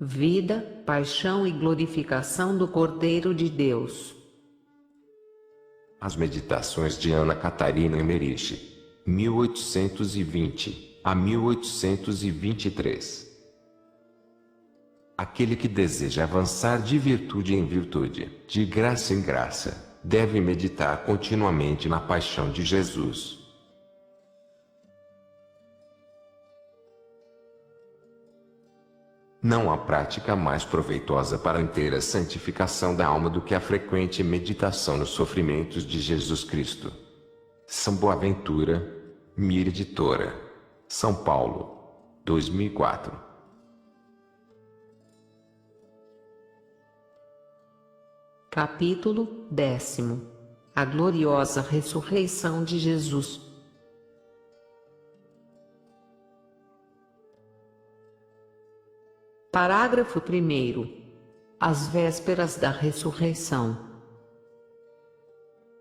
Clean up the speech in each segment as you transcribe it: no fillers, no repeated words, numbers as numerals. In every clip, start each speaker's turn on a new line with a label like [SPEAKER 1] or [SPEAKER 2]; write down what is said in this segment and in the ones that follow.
[SPEAKER 1] vida, paixão e glorificação do Cordeiro de Deus.
[SPEAKER 2] As Meditações de Ana Catarina Emmerich, 1820 a 1823. Aquele que deseja avançar de virtude em virtude, de graça em graça, deve meditar continuamente na paixão de Jesus. Não há prática mais proveitosa para a inteira santificação da alma do que a frequente meditação nos sofrimentos de Jesus Cristo. São Boaventura, Mir Editora, São Paulo, 2004.
[SPEAKER 1] Capítulo 10. A gloriosa ressurreição de Jesus. Parágrafo 1º. As vésperas da ressurreição.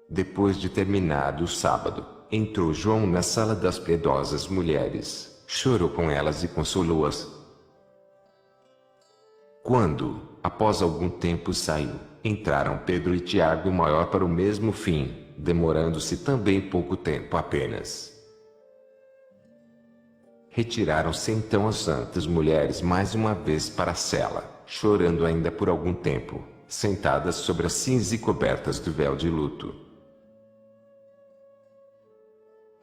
[SPEAKER 2] Depois de terminado o sábado, entrou João na sala das piedosas mulheres, chorou com elas e consolou-as. Quando, após algum tempo saiu, entraram Pedro e Tiago maior para o mesmo fim, demorando-se também pouco tempo apenas. Retiraram-se então as santas mulheres mais uma vez para a cela, chorando ainda por algum tempo, sentadas sobre a cinza e cobertas do véu de luto.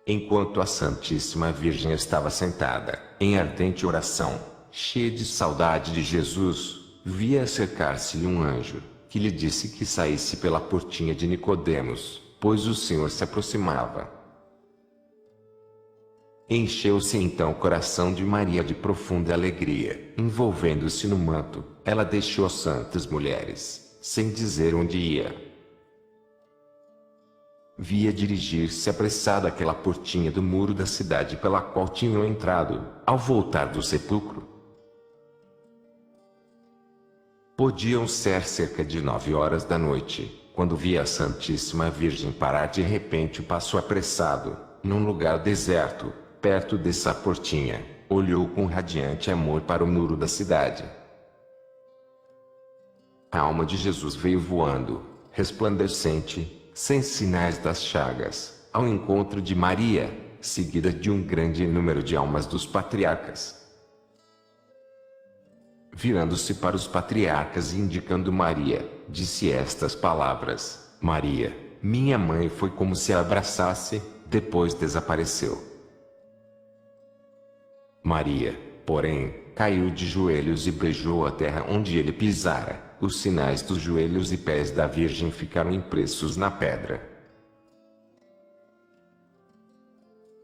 [SPEAKER 2] Enquanto a Santíssima Virgem estava sentada, em ardente oração, cheia de saudade de Jesus, via acercar-se-lhe um anjo, que lhe disse que saísse pela portinha de Nicodemos, pois o Senhor se aproximava. Encheu-se então o coração de Maria de profunda alegria. Envolvendo-se no manto, ela deixou as santas mulheres, sem dizer onde ia. Via dirigir-se apressado àquela portinha do muro da cidade pela qual tinham entrado, ao voltar do sepulcro. Podiam ser cerca de 9 horas da noite, quando via a Santíssima Virgem parar de repente o passo apressado, num lugar deserto, perto dessa portinha, olhou com radiante amor para o muro da cidade. A alma de Jesus veio voando, resplandecente, sem sinais das chagas, ao encontro de Maria, seguida de um grande número de almas dos patriarcas. Virando-se para os patriarcas e indicando Maria, disse estas palavras: Maria, minha mãe. Foi como se a abraçasse, depois desapareceu. Maria, porém, caiu de joelhos e beijou a terra onde ele pisara. Os sinais dos joelhos e pés da Virgem ficaram impressos na pedra.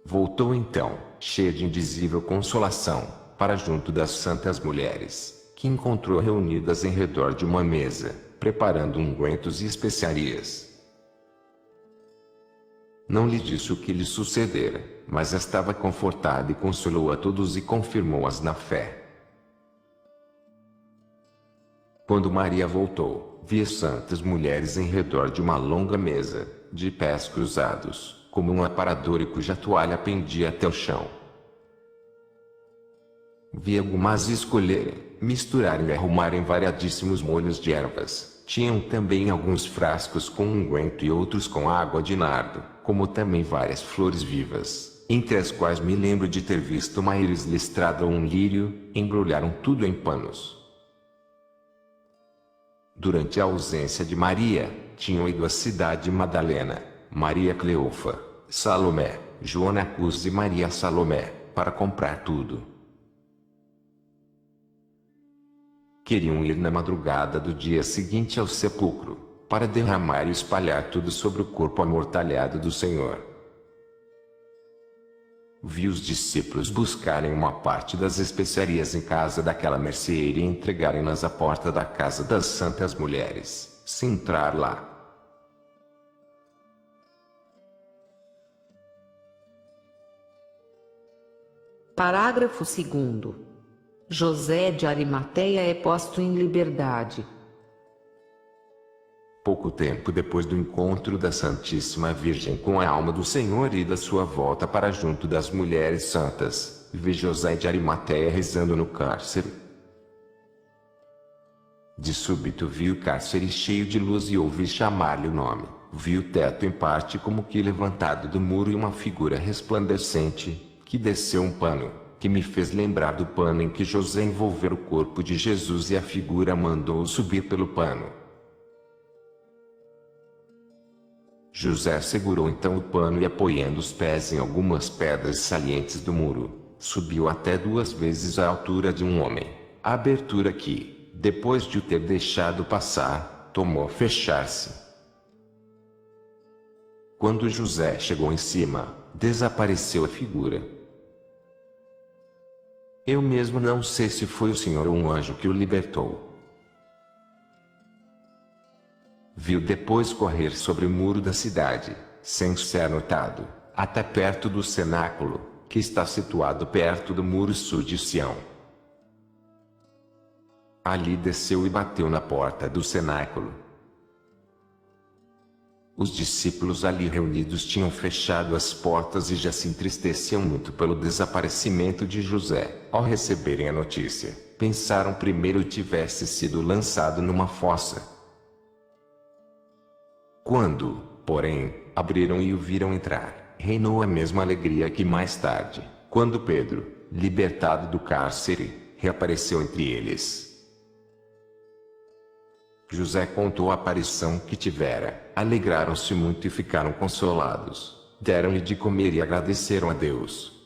[SPEAKER 2] Voltou então, cheia de indizível consolação, para junto das santas mulheres, que encontrou reunidas em redor de uma mesa, preparando ungüentos e especiarias. Não lhe disse o que lhe sucedera, mas estava confortada e consolou a todos e confirmou-as na fé. Quando Maria voltou, via santas mulheres em redor de uma longa mesa, de pés cruzados, como um aparador e cuja toalha pendia até o chão. Via algumas escolherem, misturarem e arrumarem variadíssimos molhos de ervas. Tinham também alguns frascos com unguento e outros com água de nardo, como também várias flores vivas, entre as quais me lembro de ter visto uma íris listrada ou um lírio. Embrulharam tudo em panos. Durante a ausência de Maria, tinham ido à cidade de Madalena, Maria Cleofa, Salomé, Joana Cus e Maria Salomé, para comprar tudo. Queriam ir na madrugada do dia seguinte ao sepulcro, para derramar e espalhar tudo sobre o corpo amortalhado do Senhor. Vi os discípulos buscarem uma parte das especiarias em casa daquela merceeira e entregarem-nas à porta da casa das santas mulheres, sem entrar lá.
[SPEAKER 1] Parágrafo 2º. José de Arimateia é posto em liberdade.
[SPEAKER 2] Pouco tempo depois do encontro da Santíssima Virgem com a alma do Senhor e da sua volta para junto das mulheres santas, vê José de Arimateia rezando no cárcere. De súbito vi o cárcere cheio de luz e ouvi chamar-lhe o nome. Vi o teto em parte como que levantado do muro e uma figura resplandecente, que desceu um pano, que me fez lembrar do pano em que José envolvera o corpo de Jesus e a figura mandou-o subir pelo pano. José segurou então o pano e apoiando os pés em algumas pedras salientes do muro, subiu até 2 vezes a altura de um homem. A abertura que, depois de o ter deixado passar, tomou a fechar-se. Quando José chegou em cima, desapareceu a figura. Eu mesmo não sei se foi o Senhor ou um anjo que o libertou. Viu depois correr sobre o muro da cidade, sem ser notado, até perto do cenáculo, que está situado perto do muro sul de Sião. Ali desceu e bateu na porta do cenáculo. Os discípulos ali reunidos tinham fechado as portas e já se entristeciam muito pelo desaparecimento de José. Ao receberem a notícia, pensaram primeiro tivesse sido lançado numa fossa. Quando, porém, abriram e o viram entrar, reinou a mesma alegria que mais tarde, quando Pedro, libertado do cárcere, reapareceu entre eles. José contou a aparição que tivera, alegraram-se muito e ficaram consolados, deram-lhe de comer e agradeceram a Deus.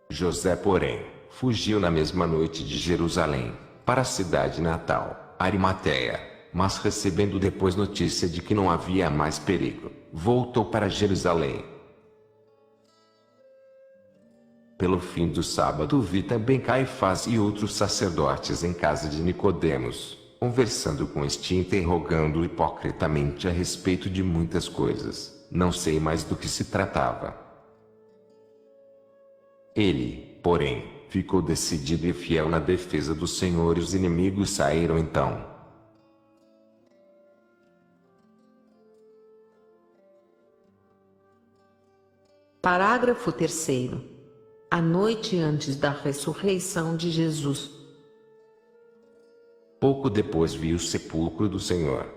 [SPEAKER 2] José, porém, fugiu na mesma noite de Jerusalém, para a cidade natal, Arimateia, mas recebendo depois notícia de que não havia mais perigo, voltou para Jerusalém. Pelo fim do sábado vi também Caifás e outros sacerdotes em casa de Nicodemos, conversando com este e interrogando-o hipocritamente a respeito de muitas coisas, não sei mais do que se tratava. Ele, porém, ficou decidido e fiel na defesa do Senhor e os inimigos saíram então.
[SPEAKER 1] Parágrafo 3º. A noite antes da ressurreição de Jesus.
[SPEAKER 2] Pouco depois vi o sepulcro do Senhor.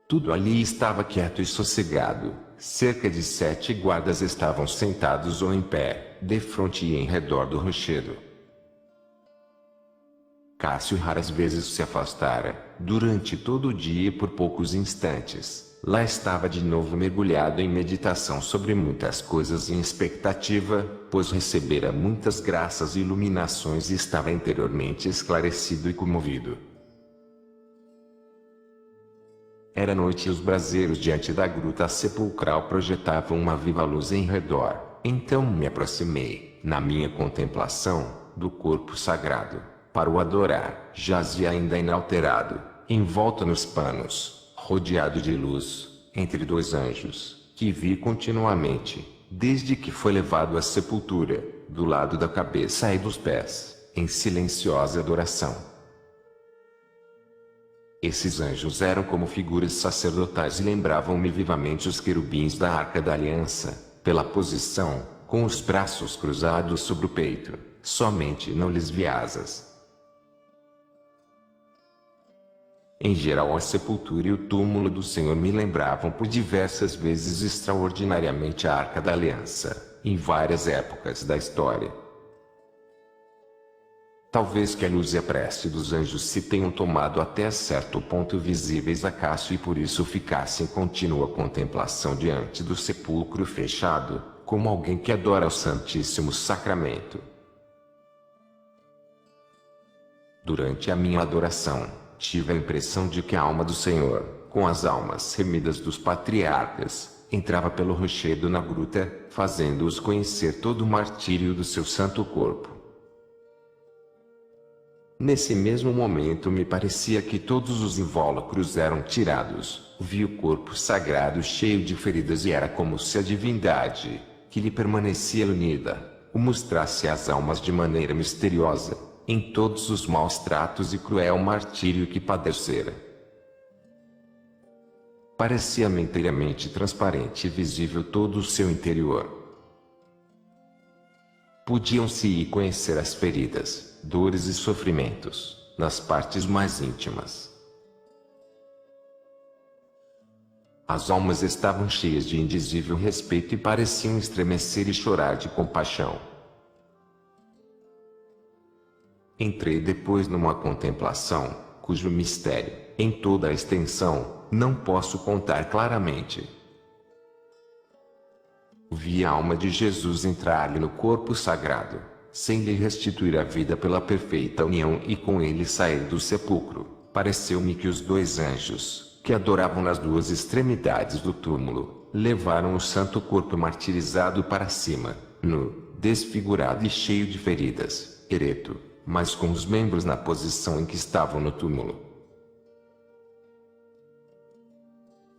[SPEAKER 2] Tudo ali estava quieto e sossegado. Cerca de 7 guardas estavam sentados ou em pé, defronte e em redor do rochedo. Cássio raras vezes se afastara, durante todo o dia e por poucos instantes. Lá estava de novo mergulhado em meditação sobre muitas coisas e em expectativa, pois recebera muitas graças e iluminações e estava interiormente esclarecido e comovido. Era noite e os braseiros diante da gruta sepulcral projetavam uma viva luz em redor. Então me aproximei, na minha contemplação, do corpo sagrado, para o adorar. Jazia ainda inalterado, envolto nos panos, rodeado de luz, entre 2 anjos, que vi continuamente, desde que foi levado à sepultura, do lado da cabeça e dos pés, em silenciosa adoração. Esses anjos eram como figuras sacerdotais e lembravam-me vivamente os querubins da Arca da Aliança, pela posição, com os braços cruzados sobre o peito, somente não lhes vi asas. Em geral a sepultura e o túmulo do Senhor me lembravam por diversas vezes extraordinariamente a Arca da Aliança, em várias épocas da história. Talvez que a luz e a prece dos anjos se tenham tomado até certo ponto visíveis a Cássio e por isso ficasse em contínua contemplação diante do sepulcro fechado, como alguém que adora o Santíssimo Sacramento. Durante a minha adoração, tive a impressão de que a alma do Senhor, com as almas remidas dos patriarcas, entrava pelo rochedo na gruta, fazendo-os conhecer todo o martírio do seu santo corpo. Nesse mesmo momento me parecia que todos os invólucros eram tirados, vi o corpo sagrado cheio de feridas e era como se a divindade, que lhe permanecia unida, o mostrasse às almas de maneira misteriosa, em todos os maus tratos e cruel martírio que padecera. Parecia-me inteiramente transparente e visível todo o seu interior. Podiam-se ir conhecer as feridas, dores e sofrimentos, nas partes mais íntimas. As almas estavam cheias de indizível respeito e pareciam estremecer e chorar de compaixão. Entrei depois numa contemplação, cujo mistério, em toda a extensão, não posso contar claramente. Vi a alma de Jesus entrar-lhe no corpo sagrado, sem lhe restituir a vida pela perfeita união e com ele sair do sepulcro. Pareceu-me que os dois anjos, que adoravam nas duas extremidades do túmulo, levaram o santo corpo martirizado para cima, nu, desfigurado e cheio de feridas, ereto, mas com os membros na posição em que estavam no túmulo.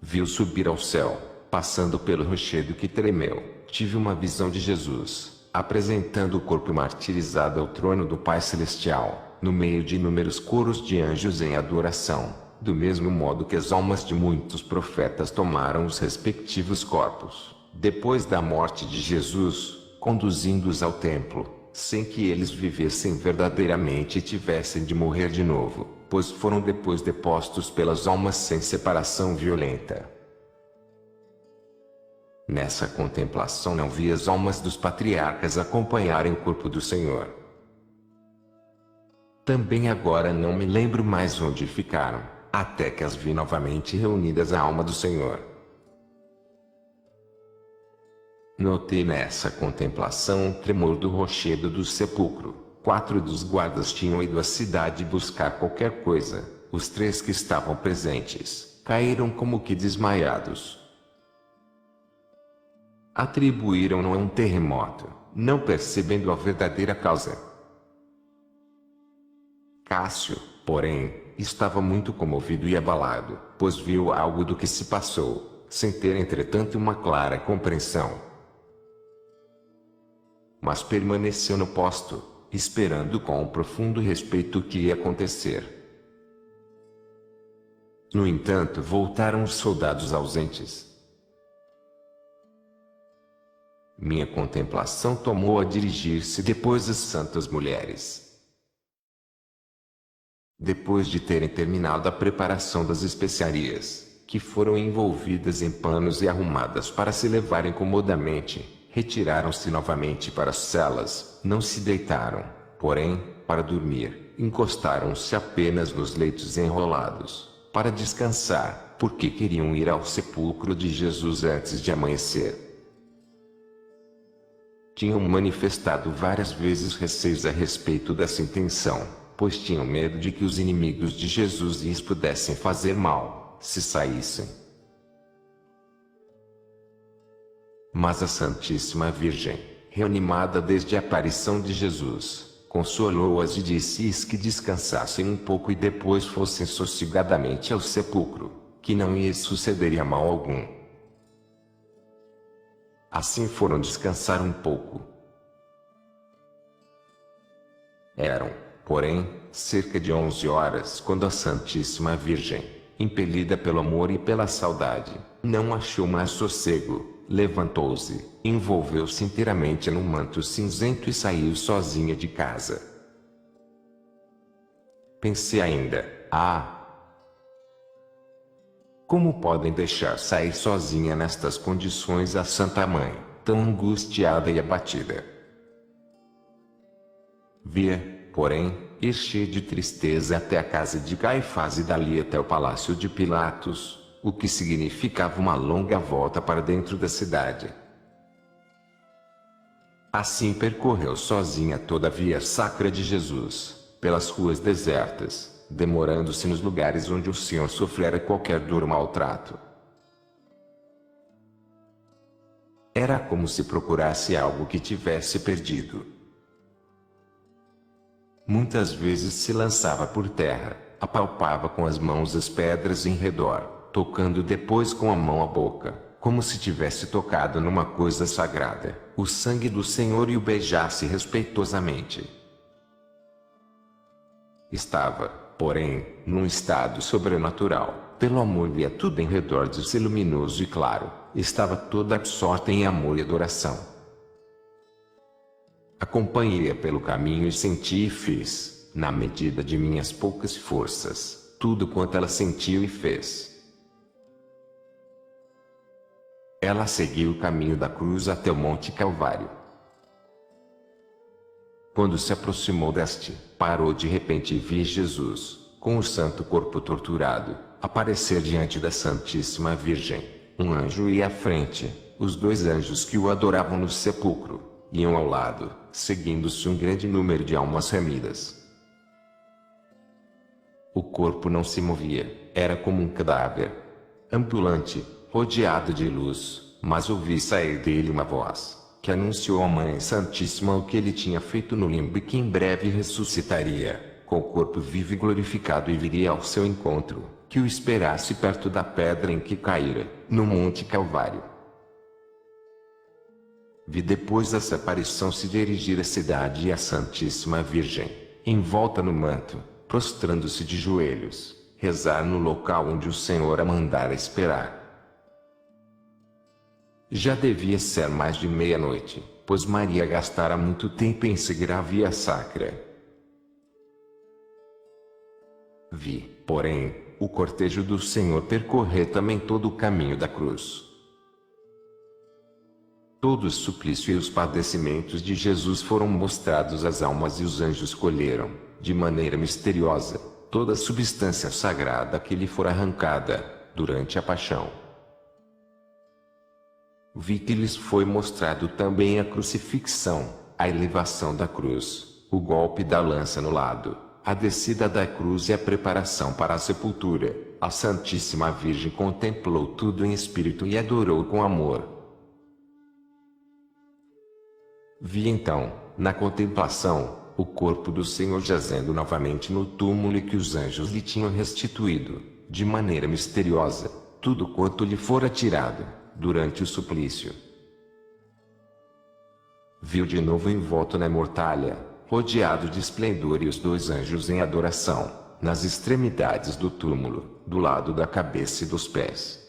[SPEAKER 2] Vi-o subir ao céu, passando pelo rochedo que tremeu. Tive uma visão de Jesus, apresentando o corpo martirizado ao trono do Pai Celestial, no meio de inúmeros coros de anjos em adoração, do mesmo modo que as almas de muitos profetas tomaram os respectivos corpos, depois da morte de Jesus, conduzindo-os ao templo, sem que eles vivessem verdadeiramente e tivessem de morrer de novo, pois foram depois depostos pelas almas sem separação violenta. Nessa contemplação não vi as almas dos patriarcas acompanharem o corpo do Senhor. Também agora não me lembro mais onde ficaram, até que as vi novamente reunidas à alma do Senhor. Notei nessa contemplação o tremor do rochedo do sepulcro. 4 dos guardas tinham ido à cidade buscar qualquer coisa. Os 3 que estavam presentes caíram como que desmaiados. Atribuíram-no a um terremoto, não percebendo a verdadeira causa. Cássio, porém, estava muito comovido e abalado, pois viu algo do que se passou, sem ter entretanto uma clara compreensão. Mas permaneceu no posto, esperando com um profundo respeito o que ia acontecer. No entanto, voltaram os soldados ausentes. Minha contemplação tomou a dirigir-se depois às santas mulheres. Depois de terem terminado a preparação das especiarias, que foram envolvidas em panos e arrumadas para se levarem comodamente, retiraram-se novamente para as celas, não se deitaram, porém, para dormir, encostaram-se apenas nos leitos enrolados, para descansar, porque queriam ir ao sepulcro de Jesus antes de amanhecer. Tinham manifestado várias vezes receios a respeito dessa intenção, pois tinham medo de que os inimigos de Jesus lhes pudessem fazer mal, se saíssem. Mas a Santíssima Virgem, reanimada desde a aparição de Jesus, consolou-as e disse-lhes que descansassem um pouco e depois fossem sossegadamente ao sepulcro, que não lhes sucederia mal algum. Assim foram descansar um pouco. Eram, porém, cerca de 11 horas quando a Santíssima Virgem, impelida pelo amor e pela saudade, não achou mais sossego. Levantou-se, envolveu-se inteiramente num manto cinzento e saiu sozinha de casa. Pensei ainda, como podem deixar sair sozinha nestas condições a Santa Mãe, tão angustiada e abatida? Via, porém, ir cheia de tristeza até a casa de Caifás e dali até o palácio de Pilatos, o que significava uma longa volta para dentro da cidade. Assim percorreu sozinha toda a via sacra de Jesus, pelas ruas desertas, demorando-se nos lugares onde o Senhor sofrera qualquer dor ou maltrato. Era como se procurasse algo que tivesse perdido. Muitas vezes se lançava por terra, apalpava com as mãos as pedras em redor, tocando depois com a mão a boca, como se tivesse tocado numa coisa sagrada, o sangue do Senhor e o beijasse respeitosamente. Estava, porém, num estado sobrenatural, pelo amor via tudo em redor de si luminoso e claro, estava toda absorta em amor e adoração. Acompanhei-a pelo caminho e senti e fiz, na medida de minhas poucas forças, tudo quanto ela sentiu e fez. Ela seguiu o caminho da cruz até o Monte Calvário. Quando se aproximou deste, parou de repente e vi Jesus, com o santo corpo torturado, aparecer diante da Santíssima Virgem. Um anjo ia à frente, os 2 anjos que o adoravam no sepulcro iam ao lado, seguindo-se um grande número de almas remidas. O corpo não se movia, era como um cadáver ambulante, rodeado de luz, mas ouvi sair dele uma voz, que anunciou à Mãe Santíssima o que ele tinha feito no limbo e que em breve ressuscitaria, com o corpo vivo e glorificado e viria ao seu encontro, que o esperasse perto da pedra em que caíra, no Monte Calvário. Vi depois dessa aparição se dirigir à cidade e à Santíssima Virgem, envolta no manto, prostrando-se de joelhos, rezar no local onde o Senhor a mandara esperar. Já devia ser mais de meia-noite, pois Maria gastara muito tempo em seguir a via sacra. Vi, porém, o cortejo do Senhor percorrer também todo o caminho da cruz. Todo o suplício e os padecimentos de Jesus foram mostrados às almas e os anjos colheram, de maneira misteriosa, toda a substância sagrada que lhe fora arrancada, durante a paixão. Vi que lhes foi mostrado também a crucifixão, a elevação da cruz, o golpe da lança no lado, a descida da cruz e a preparação para a sepultura. A Santíssima Virgem contemplou tudo em espírito e adorou com amor. Vi então, na contemplação, o corpo do Senhor jazendo novamente no túmulo e que os anjos lhe tinham restituído, de maneira misteriosa, tudo quanto lhe fora tirado, durante o suplício. Vi-o de novo envolto na mortalha, rodeado de esplendor e os 2 anjos em adoração, nas extremidades do túmulo, do lado da cabeça e dos pés.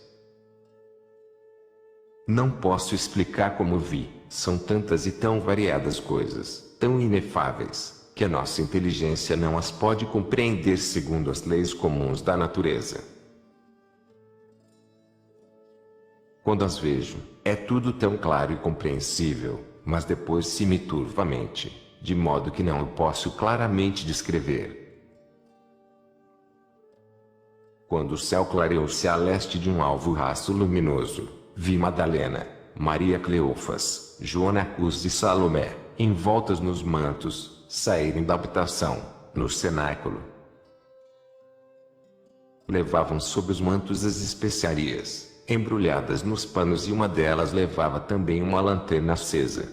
[SPEAKER 2] Não posso explicar como vi, são tantas e tão variadas coisas, tão inefáveis, que a nossa inteligência não as pode compreender segundo as leis comuns da natureza. Quando as vejo, é tudo tão claro e compreensível, mas depois se me turva a mente, de modo que não o posso claramente descrever. Quando o céu clareou-se a leste de um alvo raço luminoso, vi Madalena, Maria Cleofas, Joana Cus e Salomé, envoltas nos mantos, saírem da habitação, no cenáculo. Levavam sob os mantos as especiarias, embrulhadas nos panos, e uma delas levava também uma lanterna acesa.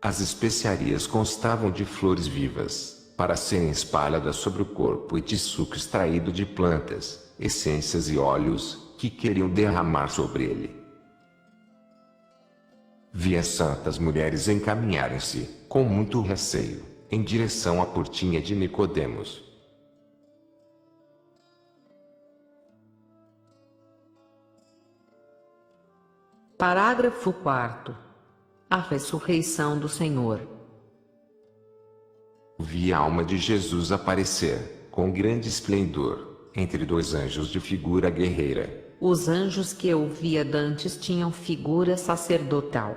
[SPEAKER 2] As especiarias constavam de flores vivas, para serem espalhadas sobre o corpo, e de suco extraído de plantas, essências e óleos, que queriam derramar sobre ele. Vi as santas mulheres encaminharem-se, com muito receio, em direção à portinha de Nicodemos.
[SPEAKER 1] Parágrafo 4º. A ressurreição do Senhor.
[SPEAKER 2] Vi a alma de Jesus aparecer, com grande esplendor, entre 2 anjos de figura guerreira.
[SPEAKER 1] Os anjos que eu via dantes tinham figura sacerdotal.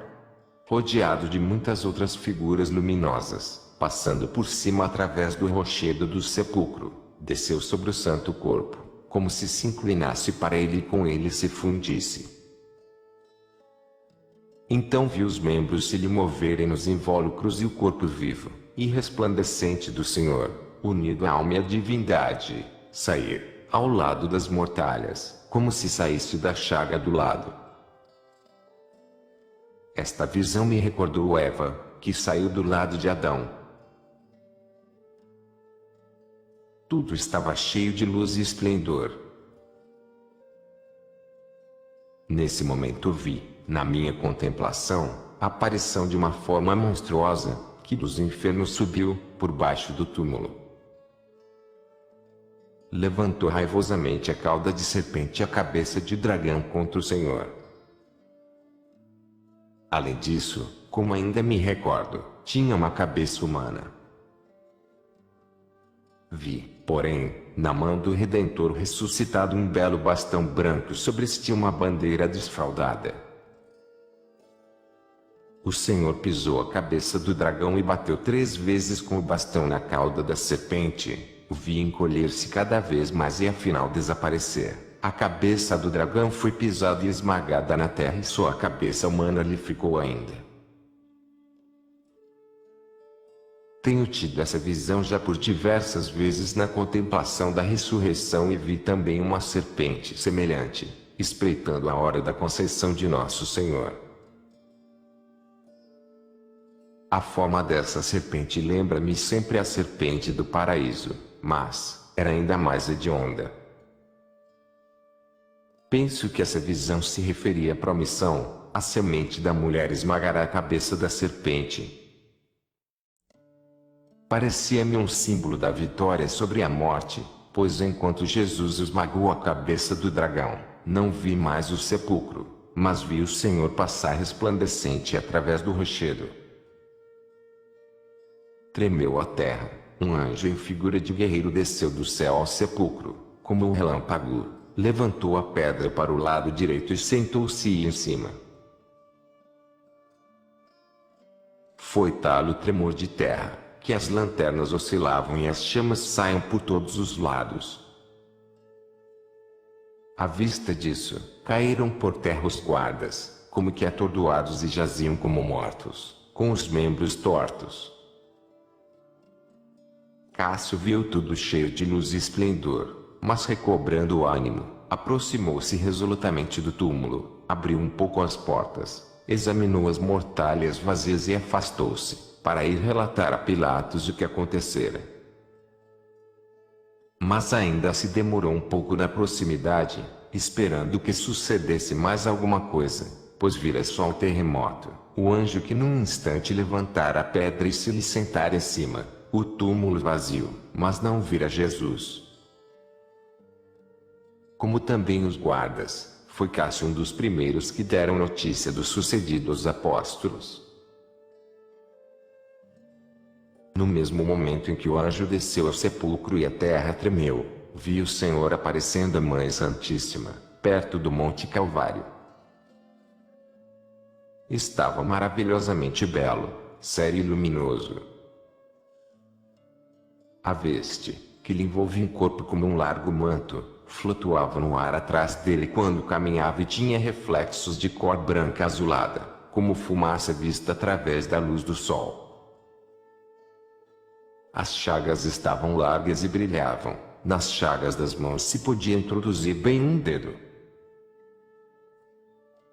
[SPEAKER 2] Rodeado de muitas outras figuras luminosas, passando por cima através do rochedo do sepulcro, desceu sobre o santo corpo, como se inclinasse para ele e com ele se fundisse. Então vi os membros se lhe moverem nos invólucros e o corpo vivo e resplandecente do Senhor, unido à alma e à divindade, sair, ao lado das mortalhas, como se saísse da chaga do lado. Esta visão me recordou Eva, que saiu do lado de Adão. Tudo estava cheio de luz e esplendor. Nesse momento vi, na minha contemplação, a aparição de uma forma monstruosa, que dos infernos subiu, por baixo do túmulo. Levantou raivosamente a cauda de serpente e a cabeça de dragão contra o Senhor. Além disso, como ainda me recordo, tinha uma cabeça humana. Vi, porém, na mão do Redentor ressuscitado um belo bastão branco sobre este uma bandeira desfraldada. O Senhor pisou a cabeça do dragão e bateu 3 vezes com o bastão na cauda da serpente. O vi encolher-se cada vez mais e afinal desaparecer. A cabeça do dragão foi pisada e esmagada na terra e só a cabeça humana lhe ficou ainda. Tenho tido essa visão já por diversas vezes na contemplação da ressurreição e vi também uma serpente semelhante, espreitando a hora da conceição de nosso Senhor. A forma dessa serpente lembra-me sempre a serpente do paraíso, mas era ainda mais hedionda. Penso que essa visão se referia à promissão: a semente da mulher esmagará a cabeça da serpente. Parecia-me um símbolo da vitória sobre a morte, pois enquanto Jesus esmagou a cabeça do dragão, não vi mais o sepulcro, mas vi o Senhor passar resplandecente através do rochedo. Tremeu a terra, um anjo em figura de guerreiro desceu do céu ao sepulcro, como um relâmpago, levantou a pedra para o lado direito e sentou-se em cima. Foi tal o tremor de terra, que as lanternas oscilavam e as chamas saíam por todos os lados. À vista disso, caíram por terra os guardas, como que atordoados e jaziam como mortos, com os membros tortos. Cássio viu tudo cheio de luz e esplendor, mas recobrando o ânimo, aproximou-se resolutamente do túmulo, abriu um pouco as portas, examinou as mortalhas vazias e afastou-se, para ir relatar a Pilatos o que acontecera. Mas ainda se demorou um pouco na proximidade, esperando que sucedesse mais alguma coisa, pois vira só o terremoto, o anjo que num instante levantara a pedra e se lhe sentara em cima, o túmulo vazio, mas não vira Jesus. Como também os guardas, foi Cássio um dos primeiros que deram notícia do sucedido aos apóstolos. No mesmo momento em que o anjo desceu ao sepulcro e a terra tremeu, vi o Senhor aparecendo a Mãe Santíssima, perto do Monte Calvário. Estava maravilhosamente belo, sério e luminoso. A veste, que lhe envolvia o corpo como um largo manto, flutuava no ar atrás dele quando caminhava e tinha reflexos de cor branca azulada, como fumaça vista através da luz do sol. As chagas estavam largas e brilhavam, nas chagas das mãos se podia introduzir bem um dedo.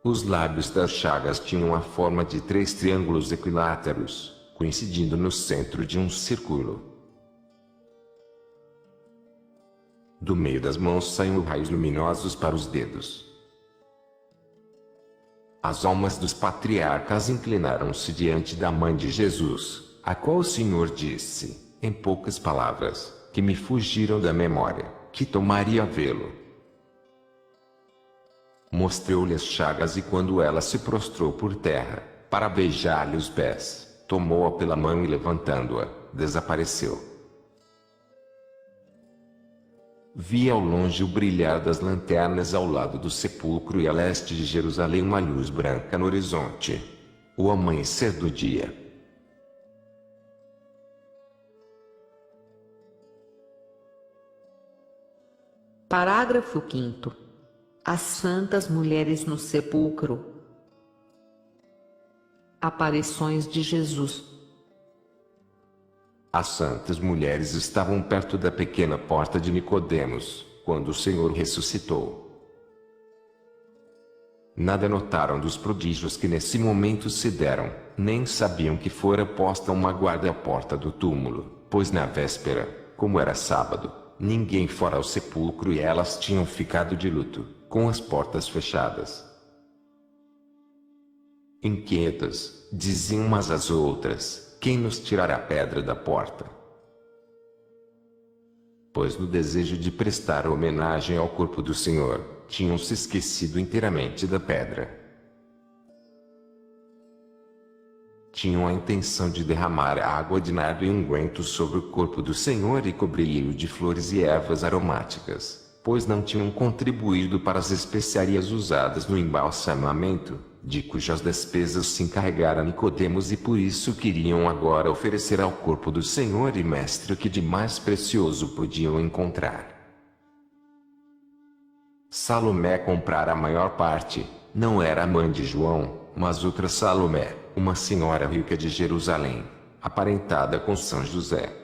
[SPEAKER 2] Os lábios das chagas tinham a forma de 3 triângulos equiláteros, coincidindo no centro de um círculo. Do meio das mãos saíam raios luminosos para os dedos. As almas dos patriarcas inclinaram-se diante da Mãe de Jesus, a qual o Senhor disse, em poucas palavras, que me fugiram da memória, que tomaria vê-lo. Mostrou-lhe as chagas e quando ela se prostrou por terra, para beijar-lhe os pés, tomou-a pela mão e levantando-a, desapareceu. Vi ao longe o brilhar das lanternas ao lado do sepulcro e a leste de Jerusalém uma luz branca no horizonte. O amanhecer do dia.
[SPEAKER 1] Parágrafo 5º. As santas mulheres no sepulcro. Aparições de Jesus.
[SPEAKER 2] As santas mulheres estavam perto da pequena porta de Nicodemos, quando o Senhor ressuscitou. Nada notaram dos prodígios que nesse momento se deram, nem sabiam que fora posta uma guarda à porta do túmulo, pois na véspera, como era sábado, ninguém fora ao sepulcro e elas tinham ficado de luto, com as portas fechadas. Inquietas, diziam umas às outras: quem nos tirará a pedra da porta? Pois no desejo de prestar homenagem ao corpo do Senhor, tinham se esquecido inteiramente da pedra. tinham a intenção de derramar água de nardo e unguento sobre o corpo do Senhor e cobri-lo de flores e ervas aromáticas, pois não tinham contribuído para as especiarias usadas no embalsamamento, de cujas despesas se encarregara Nicodemos, e por isso queriam agora oferecer ao corpo do Senhor e Mestre o que de mais precioso podiam encontrar. Salomé comprara a maior parte. Não era a mãe de João, mas outra Salomé, uma senhora rica de Jerusalém, aparentada com São José.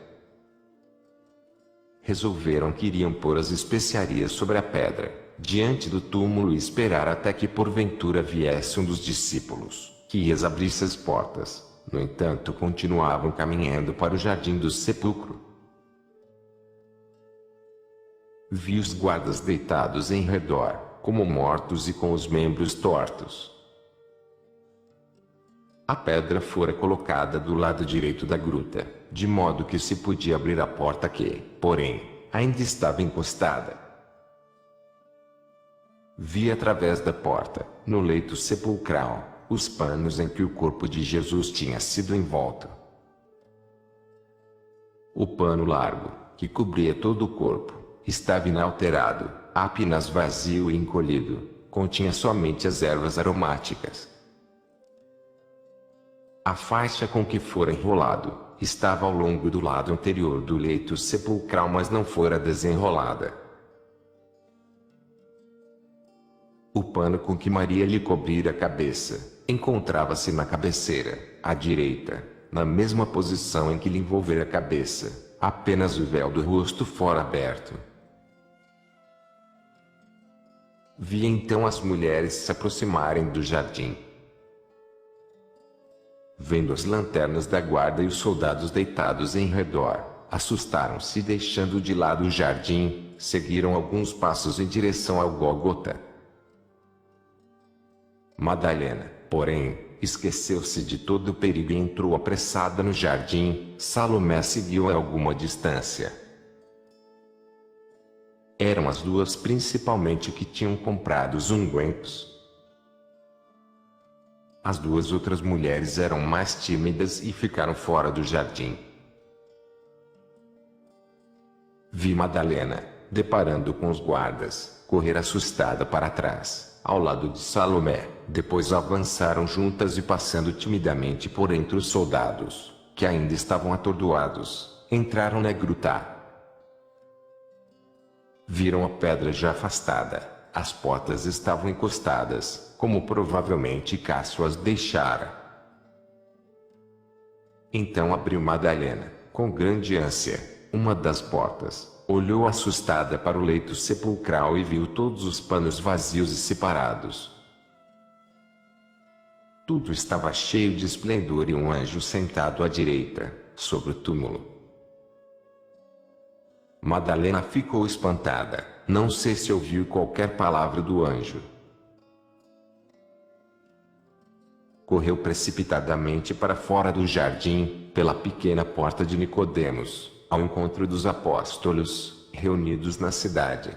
[SPEAKER 2] Resolveram que iriam pôr as especiarias sobre a pedra, diante do túmulo, e esperar até que porventura viesse um dos discípulos, que lhes abrisse as portas. No entanto, continuavam caminhando para o jardim do sepulcro. Vi os guardas deitados em redor, como mortos e com os membros tortos. A pedra fora colocada do lado direito da gruta, de modo que se podia abrir a porta que, porém, ainda estava encostada. Vi através da porta, no leito sepulcral, os panos em que o corpo de Jesus tinha sido envolto. O pano largo, que cobria todo o corpo, estava inalterado, apenas vazio e encolhido, continha somente as ervas aromáticas. A faixa com que fora enrolado, estava ao longo do lado anterior do leito sepulcral, mas não fora desenrolada. O pano com que Maria lhe cobrira a cabeça, encontrava-se na cabeceira, à direita, na mesma posição em que lhe envolvera a cabeça, apenas o véu do rosto fora aberto. Vi então as mulheres se aproximarem do jardim. Vendo as lanternas da guarda e os soldados deitados em redor, assustaram-se e, deixando de lado o jardim, seguiram alguns passos em direção ao Gólgota. Madalena, porém, esqueceu-se de todo o perigo e entrou apressada no jardim. Salomé seguiu a alguma distância. Eram as duas principalmente que tinham comprado os ungüentos. As duas outras mulheres eram mais tímidas e ficaram fora do jardim. Vi Madalena, deparando com os guardas, correr assustada para trás, ao lado de Salomé. Depois avançaram juntas e, passando timidamente por entre os soldados, que ainda estavam atordoados, entraram na gruta. Viram a pedra já afastada, as portas estavam encostadas, como provavelmente Cássio as deixara. Então abriu Madalena, com grande ânsia, uma das portas, olhou assustada para o leito sepulcral e viu todos os panos vazios e separados. Tudo estava cheio de esplendor e um anjo sentado à direita, sobre o túmulo. Madalena ficou espantada, não sei se ouviu qualquer palavra do anjo. Correu precipitadamente para fora do jardim, pela pequena porta de Nicodemos, ao encontro dos apóstolos, reunidos na cidade.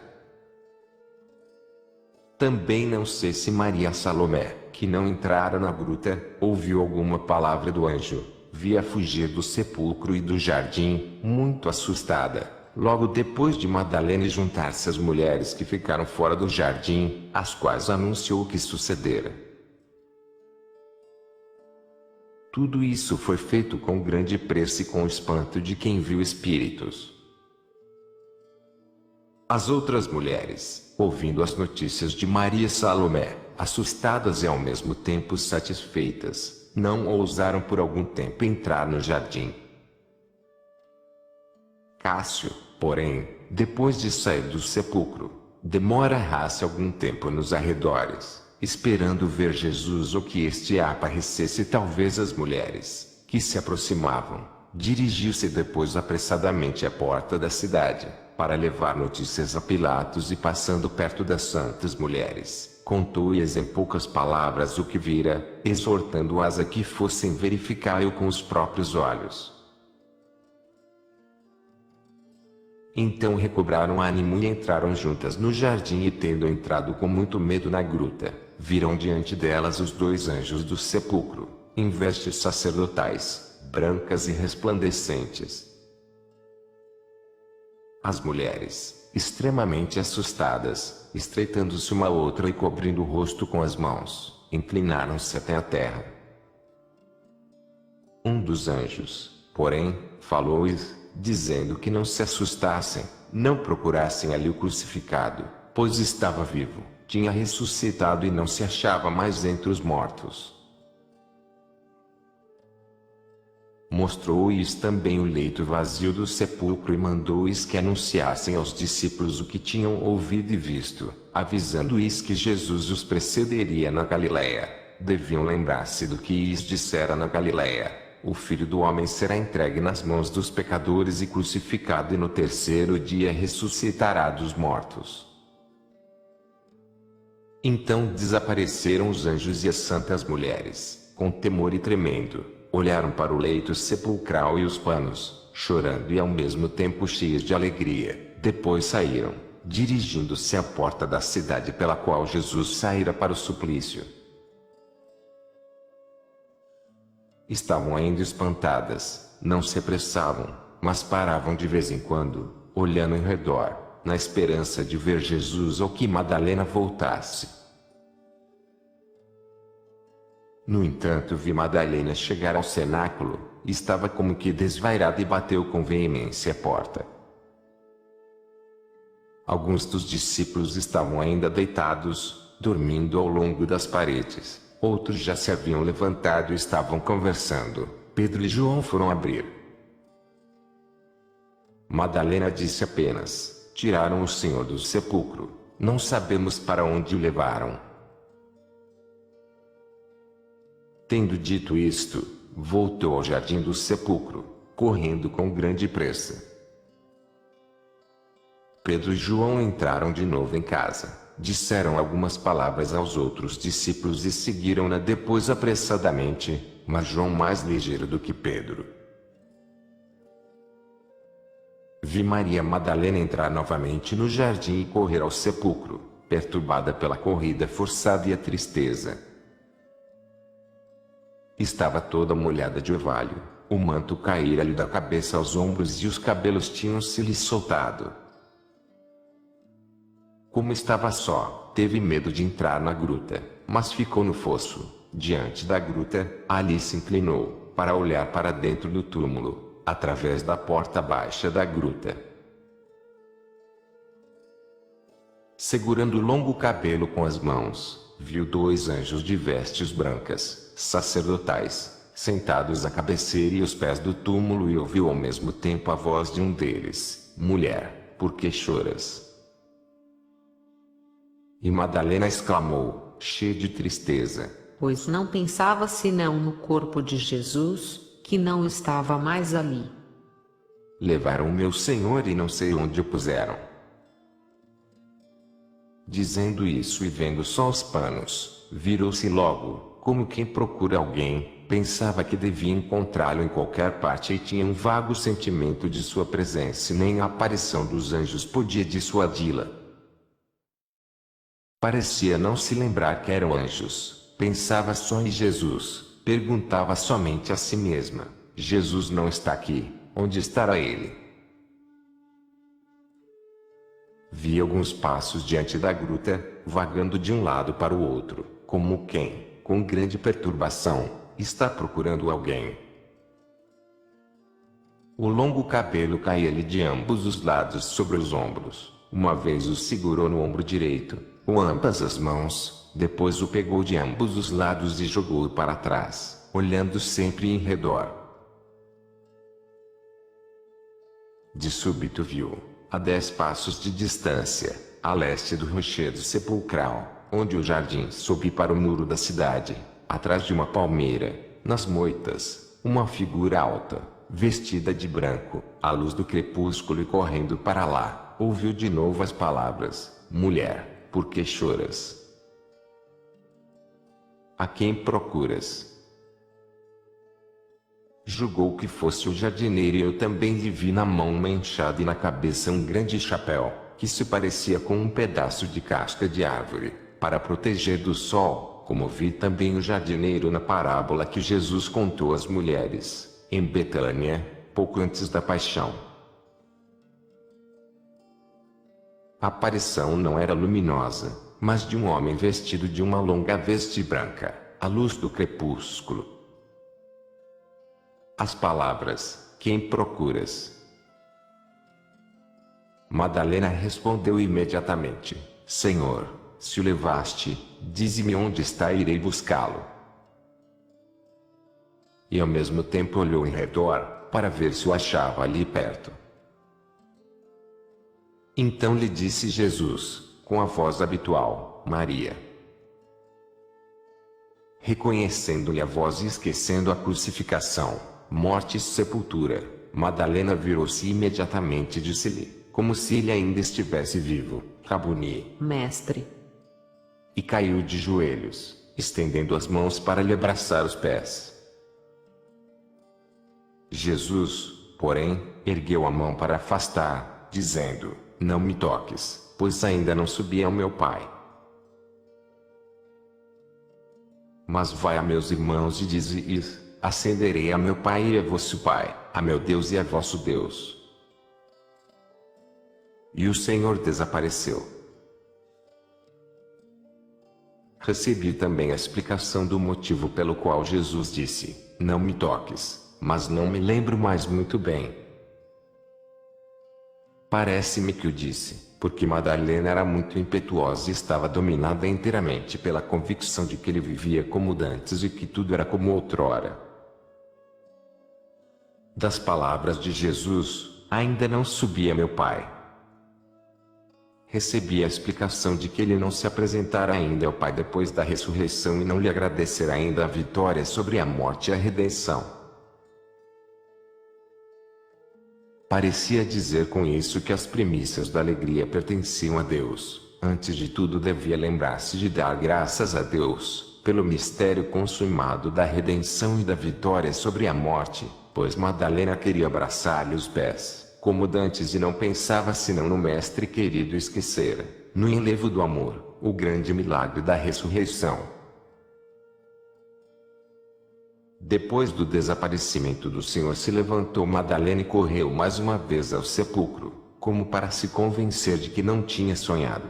[SPEAKER 2] Também não sei se Maria Salomé, que não entrara na gruta, ouviu alguma palavra do anjo. Via fugir do sepulcro e do jardim, muito assustada. Logo depois de Madalena juntar-se às mulheres que ficaram fora do jardim, às quais anunciou o que sucedera. Tudo isso foi feito com grande pressa e com o espanto de quem viu espíritos. As outras mulheres, ouvindo as notícias de Maria Salomé, assustadas e ao mesmo tempo satisfeitas, não ousaram por algum tempo entrar no jardim. Cássio, porém, depois de sair do sepulcro, demora-se algum tempo nos arredores, esperando ver Jesus ou que este aparecesse. Talvez as mulheres, que se aproximavam, dirigiu-se depois apressadamente à porta da cidade, para levar notícias a Pilatos, e passando perto das santas mulheres, contou-lhes em poucas palavras o que vira, exortando-as a que fossem verificá-lo com os próprios olhos. Então recobraram ânimo e entraram juntas no jardim, e tendo entrado com muito medo na gruta, viram diante delas os dois anjos do sepulcro, em vestes sacerdotais, brancas e resplandecentes. As mulheres, extremamente assustadas, estreitando-se uma à outra e cobrindo o rosto com as mãos, inclinaram-se até a terra. Um dos anjos, porém, falou-lhes, dizendo que não se assustassem, não procurassem ali o crucificado, pois estava vivo, tinha ressuscitado e não se achava mais entre os mortos. Mostrou-lhes também o leito vazio do sepulcro e mandou-lhes que anunciassem aos discípulos o que tinham ouvido e visto, avisando-lhes que Jesus os precederia na Galiléia. Deviam lembrar-se do que lhes dissera na Galiléia: o Filho do Homem será entregue nas mãos dos pecadores e crucificado, e no terceiro dia ressuscitará dos mortos. Então desapareceram os anjos e as santas mulheres, com temor e tremendo, olharam para o leito sepulcral e os panos, chorando e ao mesmo tempo cheios de alegria. Depois saíram, dirigindo-se à porta da cidade pela qual Jesus saíra para o suplício. Estavam ainda espantadas, não se apressavam, mas paravam de vez em quando, olhando em redor, na esperança de ver Jesus ou que Madalena voltasse. No entanto, vi Madalena chegar ao cenáculo, estava como que desvairada e bateu com veemência a porta. Alguns dos discípulos estavam ainda deitados, dormindo ao longo das paredes, outros já se haviam levantado e estavam conversando. Pedro e João foram abrir. Madalena disse apenas: tiraram o Senhor do sepulcro, não sabemos para onde o levaram. Tendo dito isto, voltou ao jardim do sepulcro, correndo com grande pressa. Pedro e João entraram de novo em casa, disseram algumas palavras aos outros discípulos e seguiram-na depois apressadamente, mas João mais ligeiro do que Pedro. Vi Maria Madalena entrar novamente no jardim e correr ao sepulcro, perturbada pela corrida forçada e a tristeza. Estava toda molhada de orvalho, o manto caíra-lhe da cabeça aos ombros e os cabelos tinham-se-lhe soltado. Como estava só, teve medo de entrar na gruta, mas ficou no fosso, diante da gruta. Ali se inclinou, para olhar para dentro do túmulo, através da porta baixa da gruta. Segurando o longo cabelo com as mãos, viu dois anjos de vestes brancas, sacerdotais, sentados à cabeceira e aos pés do túmulo, e ouviu ao mesmo tempo a voz de um deles: mulher, por que choras? E Madalena exclamou, cheia de tristeza:
[SPEAKER 1] pois não pensava senão no corpo de Jesus, que não estava mais ali.
[SPEAKER 2] Levaram o meu Senhor e não sei onde o puseram. Dizendo isso e vendo só os panos, virou-se logo, como quem procura alguém. Pensava que devia encontrá-lo em qualquer parte e tinha um vago sentimento de sua presença, e nem a aparição dos anjos podia dissuadi-la. Parecia não se lembrar que eram anjos, pensava só em Jesus, perguntava somente a si mesma: Jesus não está aqui, onde estará ele? Vi alguns passos diante da gruta, vagando de um lado para o outro, como quem, com grande perturbação, está procurando alguém. O longo cabelo caía-lhe de ambos os lados sobre os ombros. Uma vez o segurou no ombro direito, com ambas as mãos, depois o pegou de ambos os lados e jogou-o para trás, olhando sempre em redor. De súbito viu, a 10 passos de distância, a leste do rochedo sepulcral, onde o jardim sobe para o muro da cidade, atrás de uma palmeira, nas moitas, uma figura alta, vestida de branco, à luz do crepúsculo, e correndo para lá, ouviu de novo as palavras: mulher, por que choras? A quem procuras? Julgou que fosse o jardineiro, e eu também lhe vi na mão uma enxada e na cabeça um grande chapéu, que se parecia com um pedaço de casca de árvore, para proteger do sol. como vi também o jardineiro na parábola que Jesus contou às mulheres, em Betânia, pouco antes da paixão. A aparição não era luminosa, mas de um homem vestido de uma longa veste branca, à luz do crepúsculo. As palavras: quem procuras? Madalena respondeu imediatamente: Senhor, se o levaste, dize-me onde está e irei buscá-lo. E ao mesmo tempo olhou em redor, para ver se o achava ali perto. Então lhe disse Jesus, com a voz habitual: Maria. Reconhecendo-lhe a voz e esquecendo a crucificação, morte e sepultura, Madalena virou-se imediatamente e disse-lhe, como se ele ainda estivesse vivo: Rabuni,
[SPEAKER 1] Mestre.
[SPEAKER 2] e caiu de joelhos, estendendo as mãos para lhe abraçar os pés. Jesus, porém, ergueu a mão para afastar, dizendo: Não me toques, pois ainda não subi ao meu Pai. Mas vai a meus irmãos e dize-lhes: Ascenderei a meu Pai e a vosso Pai, a meu Deus e a vosso Deus. E o Senhor desapareceu. Recebi também a explicação do motivo pelo qual Jesus disse: Não me toques, mas não me lembro mais muito bem. Parece-me que o disse, porque Madalena era muito impetuosa e estava dominada inteiramente pela convicção de que ele vivia como dantes e que tudo era como outrora. Das palavras de Jesus: Ainda não subi a meu Pai. Recebi a explicação de que ele não se apresentara ainda ao Pai depois da ressurreição e não lhe agradecerá ainda a vitória sobre a morte e a redenção. Parecia dizer com isso que as primícias da alegria pertenciam a Deus. Antes de tudo devia lembrar-se de dar graças a Deus, pelo mistério consumado da redenção e da vitória sobre a morte, pois Madalena queria abraçar-lhe os pés, como dantes, e não pensava senão no Mestre querido e esquecera, no enlevo do amor, o grande milagre da ressurreição. Depois do desaparecimento do Senhor, se levantou Madalena e correu mais uma vez ao sepulcro, como para se convencer de que não tinha sonhado.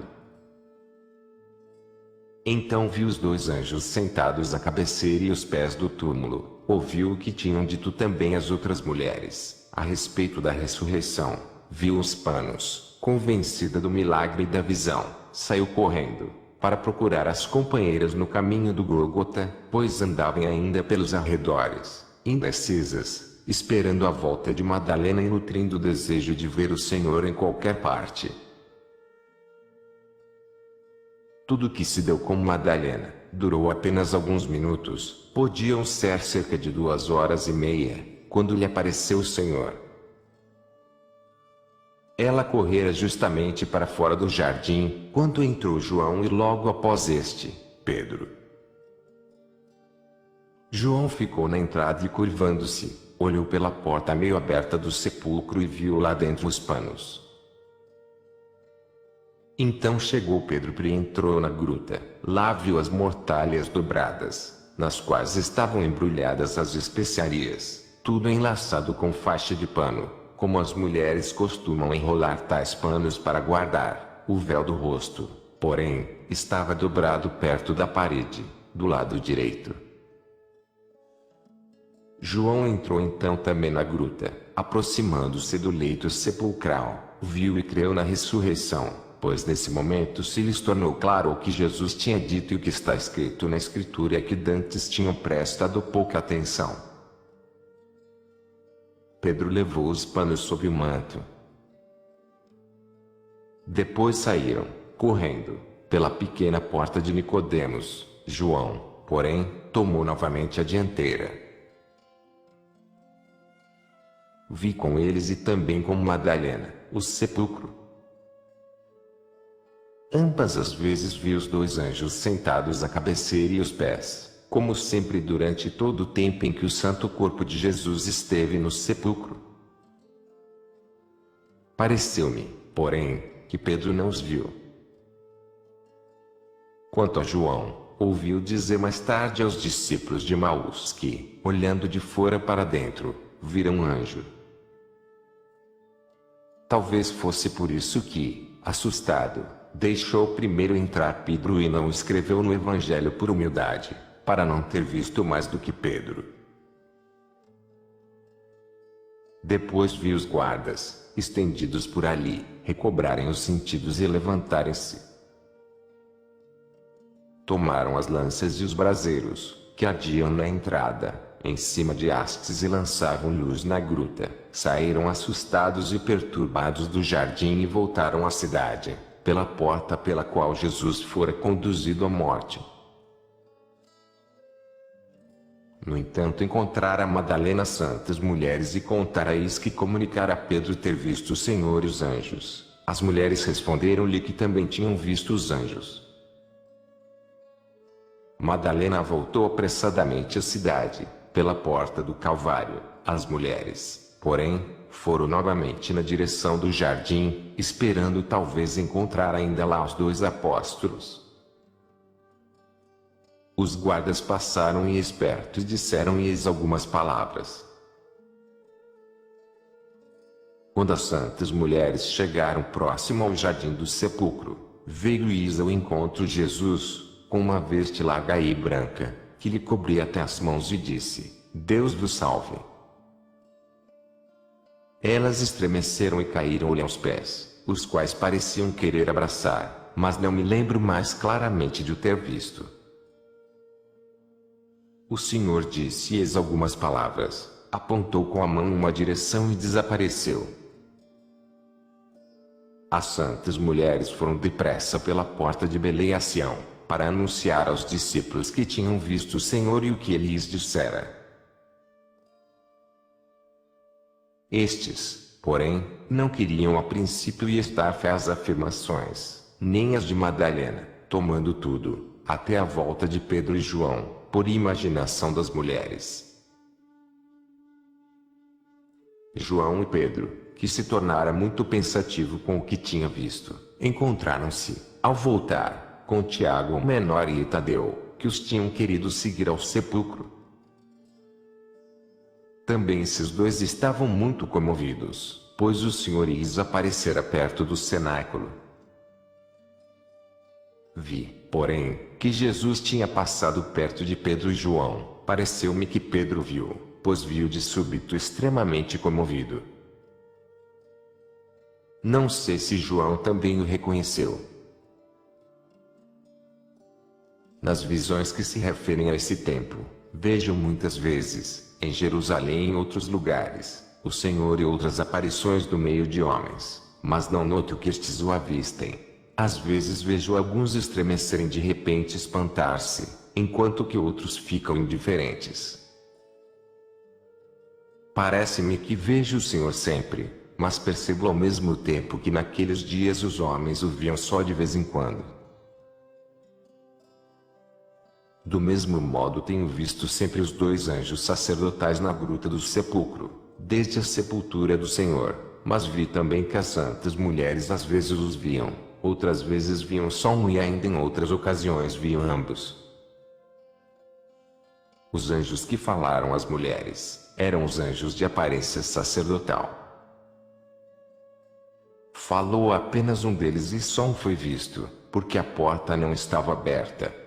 [SPEAKER 2] Então viu os dois anjos sentados à cabeceira e os pés do túmulo, ouviu o que tinham dito também as outras mulheres, a respeito da ressurreição, viu os panos, convencida do milagre e da visão, saiu correndo para procurar as companheiras no caminho do Gólgota, pois andavam ainda pelos arredores, indecisas, esperando a volta de Madalena e nutrindo o desejo de ver o Senhor em qualquer parte. Tudo que se deu com Madalena durou apenas alguns minutos, podiam ser cerca de 2 horas e meia, quando lhe apareceu o Senhor. Ela correra justamente para fora do jardim, quando entrou João e logo após este, Pedro. João ficou na entrada e, curvando-se, olhou pela porta meio aberta do sepulcro e viu lá dentro os panos. Então chegou Pedro e entrou na gruta. Lá viu as mortalhas dobradas, nas quais estavam embrulhadas as especiarias, tudo enlaçado com faixa de pano, como as mulheres costumam enrolar tais panos para guardar o véu do rosto, porém, estava dobrado perto da parede, do lado direito. João entrou então também na gruta, aproximando-se do leito sepulcral, viu e creu na ressurreição, pois nesse momento se lhes tornou claro o que Jesus tinha dito e o que está escrito na Escritura, que dantes tinham prestado pouca atenção. Pedro levou os panos sob o manto. Depois saíram, correndo, pela pequena porta de Nicodemos. João, porém, tomou novamente a dianteira. Vi com eles e também com Madalena, o sepulcro. Ambas as vezes vi os dois anjos sentados à cabeceira e os pés, como sempre durante todo o tempo em que o santo corpo de Jesus esteve no sepulcro. Pareceu-me, porém, que Pedro não os viu. Quanto a João, ouviu dizer mais tarde aos discípulos de Emaús que, olhando de fora para dentro, viram um anjo. Talvez fosse por isso que, assustado, deixou primeiro entrar Pedro e não escreveu no Evangelho por humildade, para não ter visto mais do que Pedro. Depois viu os guardas, estendidos por ali, recobrarem os sentidos e levantarem-se. Tomaram as lanças e os braseiros, que ardiam na entrada, em cima de hastes e lançavam luz na gruta, saíram assustados e perturbados do jardim e voltaram à cidade, pela porta pela qual Jesus fora conduzido à morte. No entanto, encontrara Madalena santas mulheres e contara eis que comunicara a Pedro ter visto o Senhor e os anjos. As mulheres responderam-lhe que também tinham visto os anjos. Madalena voltou apressadamente à cidade, pela porta do Calvário. As mulheres, porém, foram novamente na direção do jardim, esperando talvez encontrar ainda lá os 2 apóstolos. Os guardas passaram e espertos disseram-lhes algumas palavras. Quando as santas mulheres chegaram próximo ao jardim do sepulcro, veio-lhes ao encontro Jesus, com uma veste larga e branca, que lhe cobria até as mãos e disse: Deus vos salve. Elas estremeceram e caíram-lhe aos pés, os quais pareciam querer abraçar, mas não me lembro mais claramente de o ter visto. O Senhor disse-lhes algumas palavras, apontou com a mão uma direção e desapareceu. As santas mulheres foram depressa pela porta de Belém a Sião, para anunciar aos discípulos que tinham visto o Senhor e o que ele lhes dissera. Estes, porém, não queriam a princípio estar fé às afirmações, nem as de Madalena, tomando tudo, até a volta de Pedro e João, por imaginação das mulheres. João e Pedro, que se tornara muito pensativo com o que tinha visto, encontraram-se, ao voltar, com Tiago o menor e Tadeu, que os tinham querido seguir ao sepulcro. Também esses 2 estavam muito comovidos, pois o Senhor lhes aparecera perto do cenáculo. Vi, porém, que Jesus tinha passado perto de Pedro e João. Pareceu-me que Pedro viu, pois viu de súbito extremamente comovido. Não sei se João também o reconheceu. Nas visões que se referem a esse tempo, vejo muitas vezes, em Jerusalém e em outros lugares, o Senhor e outras aparições do meio de homens, mas não noto que estes o avistem. Às vezes vejo alguns estremecerem de repente espantar-se, enquanto que outros ficam indiferentes. Parece-me que vejo o Senhor sempre, mas percebo ao mesmo tempo que naqueles dias os homens o viam só de vez em quando. Do mesmo modo tenho visto sempre os 2 anjos sacerdotais na gruta do sepulcro, desde a sepultura do Senhor, mas vi também que as santas mulheres às vezes os viam, outras vezes viam só um e ainda em outras ocasiões viam ambos. Os anjos que falaram às mulheres, eram os anjos de aparência sacerdotal. Falou apenas um deles e só um foi visto, porque a porta não estava aberta.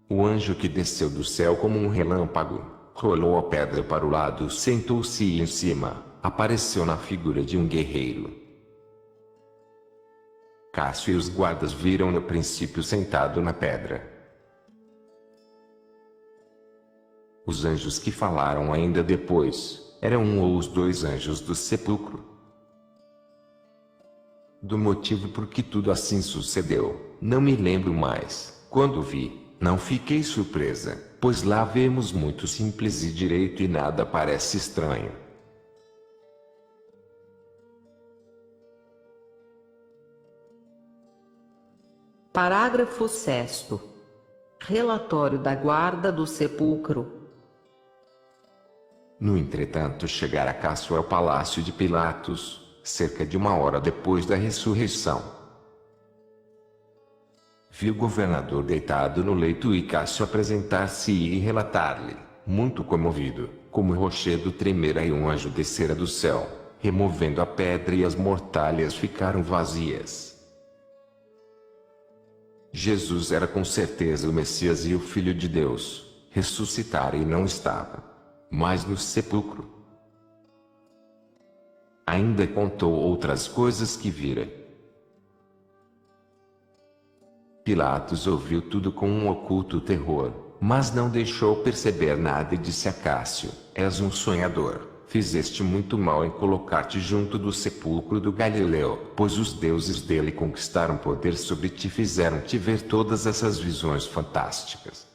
[SPEAKER 2] O anjo que desceu do céu como um relâmpago, rolou a pedra para o lado, sentou-se em cima, apareceu na figura de um guerreiro. Cássio e os guardas viram no princípio sentado na pedra. Os anjos que falaram ainda depois, eram um ou os 2 anjos do sepulcro. Do motivo por que tudo assim sucedeu, não me lembro mais. Quando vi, não fiquei surpresa, pois lá vemos muito simples e direito e nada parece estranho.
[SPEAKER 1] Parágrafo 6º. Relatório da guarda do sepulcro.
[SPEAKER 2] No entretanto chegara Cássio ao palácio de Pilatos, cerca de 1 hora depois da ressurreição. Viu o governador deitado no leito e Cássio apresentar-se e relatar-lhe, muito comovido, como o rochedo tremera e um anjo descera do céu, removendo a pedra e as mortalhas ficaram vazias. Jesus era com certeza o Messias e o Filho de Deus, ressuscitara e não estava mais no sepulcro. Ainda contou outras coisas que vira. Pilatos ouviu tudo com um oculto terror, mas não deixou perceber nada e disse a Cássio: És um sonhador. Fizeste muito mal em colocar-te junto do sepulcro do Galileu, pois os deuses dele conquistaram poder sobre ti, fizeram-te ver todas essas visões fantásticas.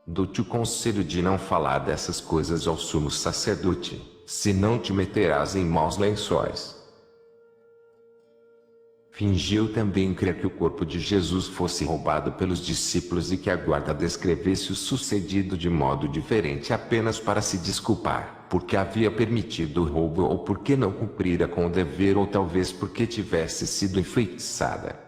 [SPEAKER 2] Dou-te o conselho de não falar dessas coisas ao sumo sacerdote, senão te meterás em maus lençóis. Fingiu também crer que o corpo de Jesus fosse roubado pelos discípulos e que a guarda descrevesse o sucedido de modo diferente apenas para se desculpar, porque havia permitido o roubo ou porque não cumprira com o dever ou talvez porque tivesse sido enfeitiçada.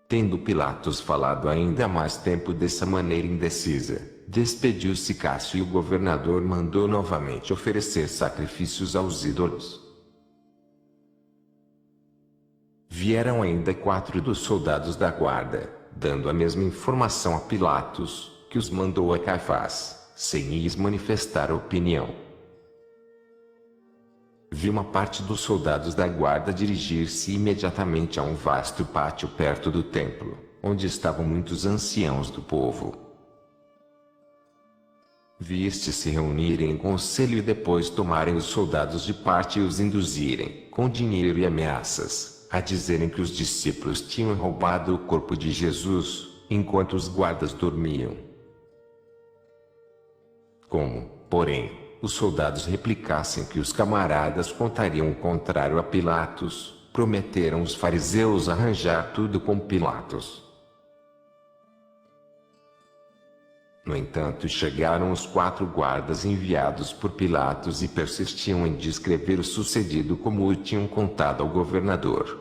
[SPEAKER 2] Tendo Pilatos falado ainda mais tempo dessa maneira indecisa, despediu-se Cássio e o governador mandou novamente oferecer sacrifícios aos ídolos. Vieram ainda 4 dos soldados da guarda, dando a mesma informação a Pilatos, que os mandou a Caifás, sem lhes manifestar opinião. Vi uma parte dos soldados da guarda dirigir-se imediatamente a um vasto pátio perto do templo, onde estavam muitos anciãos do povo. Vi estes se reunirem em conselho e depois tomarem os soldados de parte e os induzirem, com dinheiro e ameaças, a dizerem que os discípulos tinham roubado o corpo de Jesus, enquanto os guardas dormiam. Como, porém, os soldados replicassem que os camaradas contariam o contrário a Pilatos, prometeram os fariseus arranjar tudo com Pilatos. No entanto, chegaram os 4 guardas enviados por Pilatos e persistiam em descrever o sucedido como o tinham contado ao governador.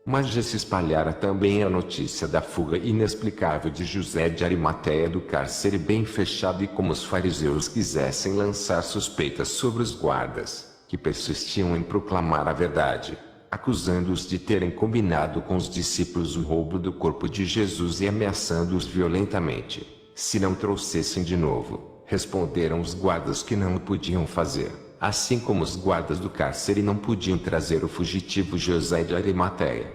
[SPEAKER 2] Mas já se espalhara também a notícia da fuga inexplicável de José de Arimateia do cárcere bem fechado e como os fariseus quisessem lançar suspeitas sobre os guardas, que persistiam em proclamar a verdade, acusando-os de terem combinado com os discípulos o roubo do corpo de Jesus e ameaçando-os violentamente, se não trouxessem de novo. Responderam os guardas que não o podiam fazer, assim como os guardas do cárcere não podiam trazer o fugitivo José de Arimateia.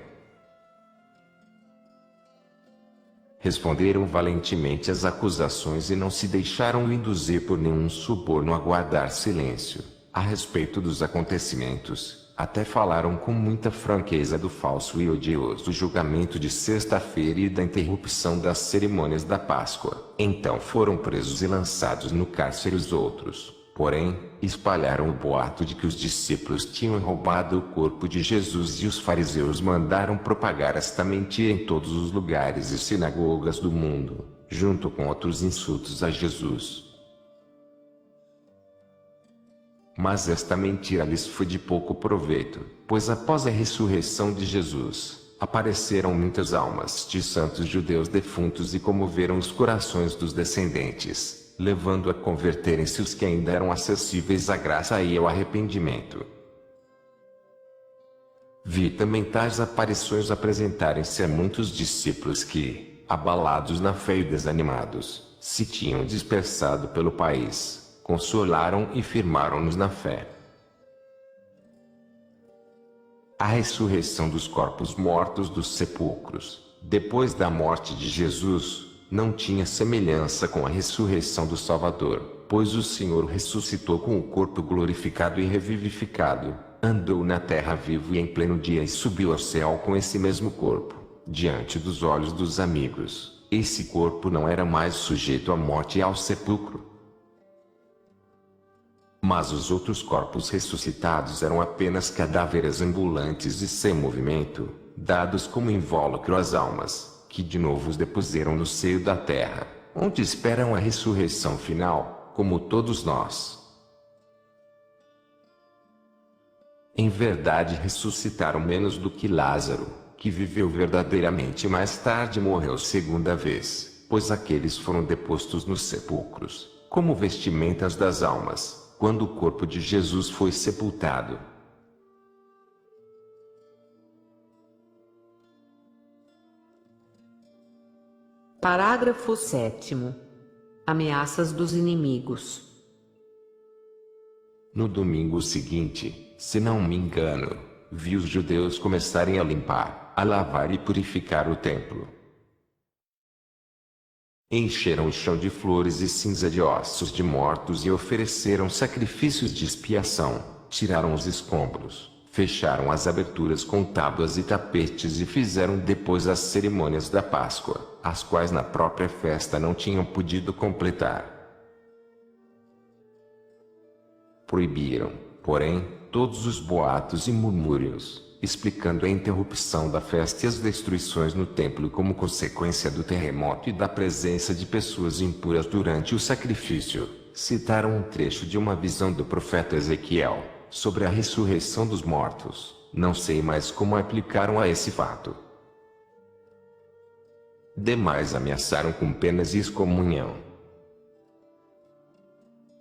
[SPEAKER 2] Responderam valentemente às acusações e não se deixaram induzir por nenhum suborno a guardar silêncio a respeito dos acontecimentos. Até falaram com muita franqueza do falso e odioso julgamento de sexta-feira e da interrupção das cerimônias da Páscoa. Então foram presos e lançados no cárcere os outros. Porém, espalharam o boato de que os discípulos tinham roubado o corpo de Jesus e os fariseus mandaram propagar esta mentira em todos os lugares e sinagogas do mundo, junto com outros insultos a Jesus. Mas esta mentira lhes foi de pouco proveito, pois após a ressurreição de Jesus, apareceram muitas almas de santos judeus defuntos e comoveram os corações dos descendentes, levando a converterem-se os que ainda eram acessíveis à graça e ao arrependimento. Vi também tais aparições apresentarem-se a muitos discípulos que, abalados na fé e desanimados, se tinham dispersado pelo país, consolaram e firmaram-nos na fé. A ressurreição dos corpos mortos dos sepulcros, depois da morte de Jesus, não tinha semelhança com a ressurreição do Salvador, pois o Senhor ressuscitou com o corpo glorificado e revivificado, andou na terra vivo e em pleno dia e subiu ao céu com esse mesmo corpo, diante dos olhos dos amigos. Esse corpo não era mais sujeito à morte e ao sepulcro. Mas os outros corpos ressuscitados eram apenas cadáveres ambulantes e sem movimento, dados como invólucro às almas, que de novo os depuseram no seio da terra, onde esperam a ressurreição final, como todos nós. Em verdade ressuscitaram menos do que Lázaro, que viveu verdadeiramente e mais tarde morreu segunda vez, pois aqueles foram depostos nos sepulcros, como vestimentas das almas, quando o corpo de Jesus foi sepultado.
[SPEAKER 1] Parágrafo 7º. Ameaças dos inimigos.
[SPEAKER 2] No domingo seguinte, se não me engano, vi os judeus começarem a limpar, a lavar e purificar o templo. Encheram o chão de flores e cinza de ossos de mortos e ofereceram sacrifícios de expiação, tiraram os escombros, fecharam as aberturas com tábuas e tapetes e fizeram depois as cerimônias da Páscoa, as quais na própria festa não tinham podido completar. Proibiram, porém, todos os boatos e murmúrios, explicando a interrupção da festa e as destruições no templo como consequência do terremoto e da presença de pessoas impuras durante o sacrifício. Citaram um trecho de uma visão do profeta Ezequiel, sobre a ressurreição dos mortos. Não sei mais como aplicaram a esse fato. Demais ameaçaram com penas e excomunhão.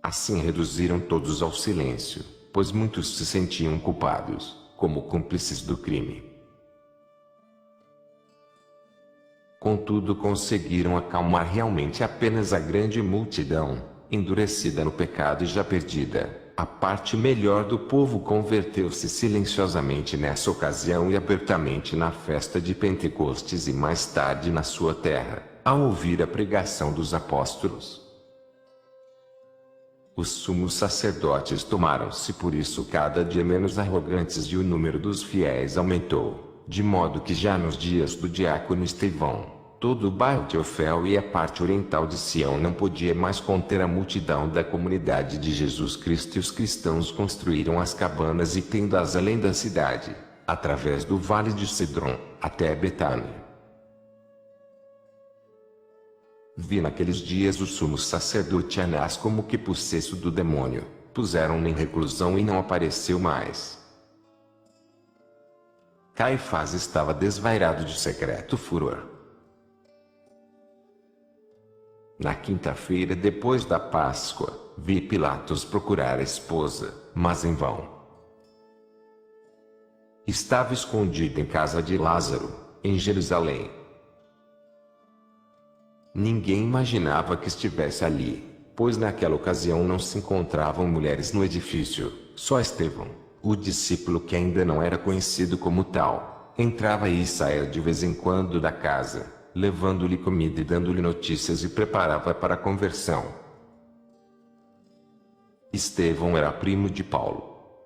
[SPEAKER 2] Assim reduziram todos ao silêncio, pois muitos se sentiam culpados, como cúmplices do crime. Contudo, conseguiram acalmar realmente apenas a grande multidão, endurecida no pecado e já perdida. A parte melhor do povo converteu-se silenciosamente nessa ocasião e abertamente na festa de Pentecostes e mais tarde na sua terra, ao ouvir a pregação dos apóstolos. Os sumos sacerdotes tomaram-se por isso cada dia menos arrogantes e o número dos fiéis aumentou, de modo que já nos dias do diácono Estevão, todo o bairro de Ofel e a parte oriental de Sião não podia mais conter a multidão da comunidade de Jesus Cristo e os cristãos construíram as cabanas e tendas além da cidade, através do vale de Cedron, até Betânia. Vi naqueles dias o sumo sacerdote Anás como que possesso do demônio, puseram-no em reclusão e não apareceu mais. Caifás estava desvairado de secreto furor. Na quinta-feira depois da Páscoa, vi Pilatos procurar a esposa, mas em vão. Estava escondida em casa de Lázaro, em Jerusalém. Ninguém imaginava que estivesse ali, pois naquela ocasião não se encontravam mulheres no edifício, só Estevão, o discípulo que ainda não era conhecido como tal, entrava e saía de vez em quando da casa, levando-lhe comida e dando-lhe notícias e preparava para a conversão. Estevão era primo de Paulo.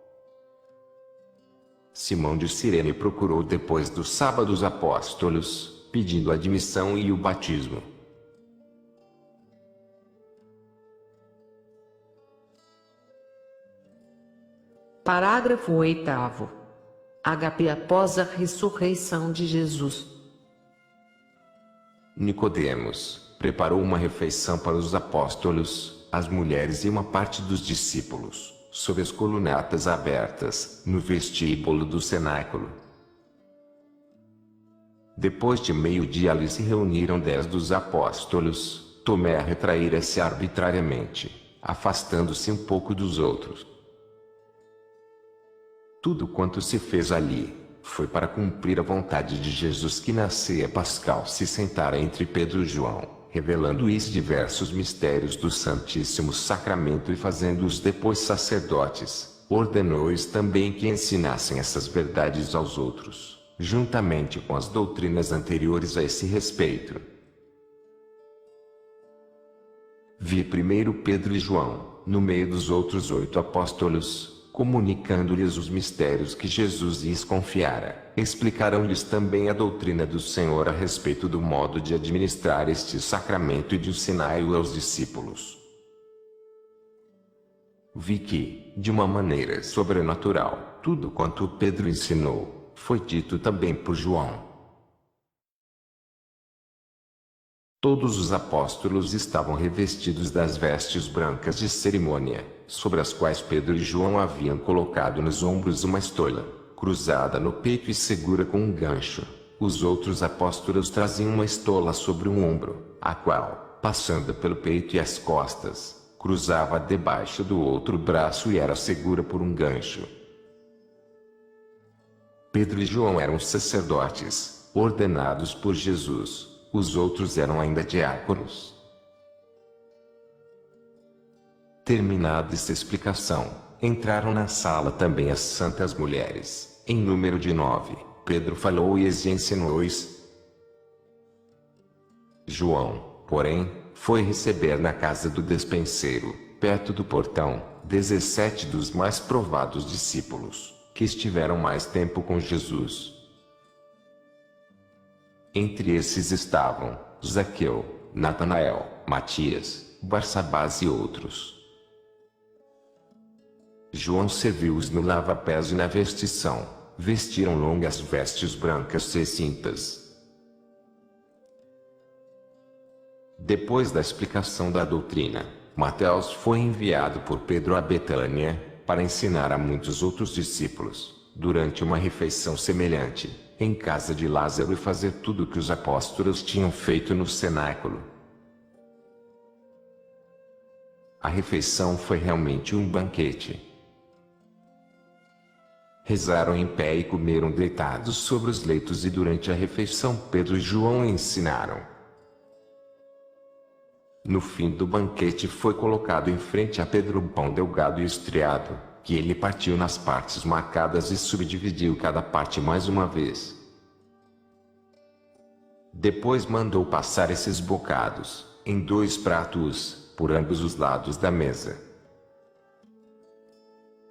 [SPEAKER 2] Simão de Cirene procurou depois do sábado os apóstolos, pedindo a admissão e o batismo.
[SPEAKER 1] Parágrafo 8º. Ágape após a ressurreição de Jesus.
[SPEAKER 2] Nicodemos preparou uma refeição para os apóstolos, as mulheres e uma parte dos discípulos, sob as colunatas abertas, no vestíbulo do cenáculo. Depois de meio-dia ali se reuniram 10 dos apóstolos. Tomé retraíra-se arbitrariamente, afastando-se um pouco dos outros. Tudo quanto se fez ali, foi para cumprir a vontade de Jesus que na ceia pascal se sentara entre Pedro e João, revelando-lhes diversos mistérios do Santíssimo Sacramento e fazendo-os depois sacerdotes, ordenou-lhes também que ensinassem essas verdades aos outros, juntamente com as doutrinas anteriores a esse respeito. Vi primeiro Pedro e João, no meio dos outros 8 apóstolos, comunicando-lhes os mistérios que Jesus lhes confiara. Explicaram-lhes também a doutrina do Senhor a respeito do modo de administrar este sacramento e de ensiná-lo aos discípulos. Vi que, de uma maneira sobrenatural, tudo quanto Pedro ensinou, foi dito também por João. Todos os apóstolos estavam revestidos das vestes brancas de cerimônia, sobre as quais Pedro e João haviam colocado nos ombros uma estola, cruzada no peito e segura com um gancho. Os outros apóstolos traziam uma estola sobre um ombro, a qual, passando pelo peito e as costas, cruzava debaixo do outro braço e era segura por um gancho. Pedro e João eram sacerdotes, ordenados por Jesus. Os outros eram ainda diáconos. Terminada esta explicação, entraram na sala também as santas mulheres, em número de 9. Pedro falou e lhes ensinou-os. João, porém, foi receber na casa do despenseiro, perto do portão, 17 dos mais provados discípulos, que estiveram mais tempo com Jesus. Entre esses estavam Zaqueu, Natanael, Matias, Barsabás e outros. João serviu-os no lava-pés e na vestição. Vestiram longas vestes brancas e cintas. Depois da explicação da doutrina, Mateus foi enviado por Pedro a Betânia, para ensinar a muitos outros discípulos, durante uma refeição semelhante, em casa de Lázaro, e fazer tudo o que os apóstolos tinham feito no cenáculo. A refeição foi realmente um banquete. Rezaram em pé e comeram deitados sobre os leitos, e durante a refeição Pedro e João ensinaram. No fim do banquete foi colocado em frente a Pedro um pão delgado e estriado, que ele partiu nas partes marcadas e subdividiu cada parte mais uma vez. Depois mandou passar esses bocados, em 2 pratos, por ambos os lados da mesa.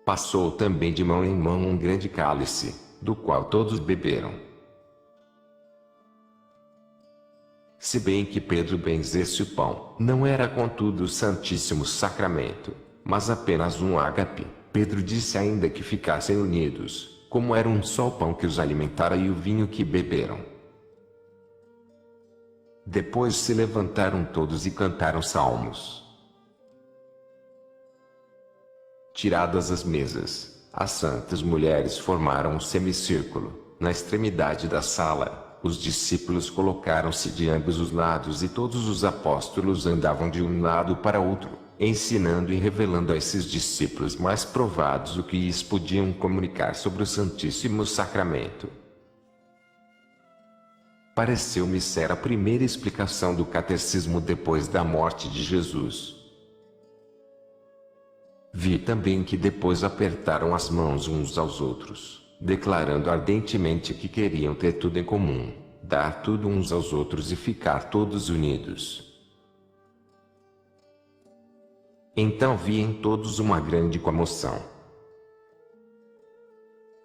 [SPEAKER 2] Passou também de mão em mão um grande cálice, do qual todos beberam. Se bem que Pedro benzesse o pão, não era contudo o Santíssimo Sacramento, mas apenas um ágape. Pedro disse ainda que ficassem unidos, como era um só pão que os alimentara e o vinho que beberam. Depois se levantaram todos e cantaram salmos. Tiradas as mesas, as santas mulheres formaram um semicírculo. Na extremidade da sala, os discípulos colocaram-se de ambos os lados e todos os apóstolos andavam de um lado para outro, ensinando e revelando a esses discípulos mais provados o que lhes podiam comunicar sobre o Santíssimo Sacramento. Pareceu-me ser a primeira explicação do catecismo depois da morte de Jesus. Vi também que depois apertaram as mãos uns aos outros, declarando ardentemente que queriam ter tudo em comum, dar tudo uns aos outros e ficar todos unidos. Então vi em todos uma grande comoção.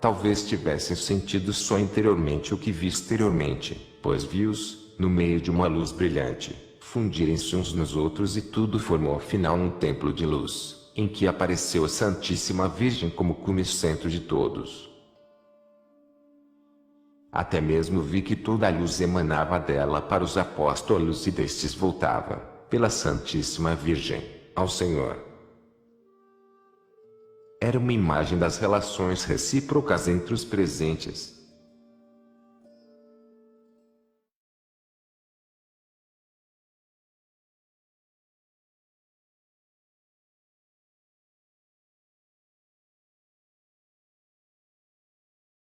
[SPEAKER 2] Talvez tivessem sentido só interiormente o que vi exteriormente, pois vi-os, no meio de uma luz brilhante, fundirem-se uns nos outros, e tudo formou afinal um templo de luz, em que apareceu a Santíssima Virgem como cume centro de todos. Até mesmo vi que toda a luz emanava dela para os apóstolos e destes voltava, pela Santíssima Virgem, ao Senhor. Era uma imagem das relações recíprocas entre os presentes.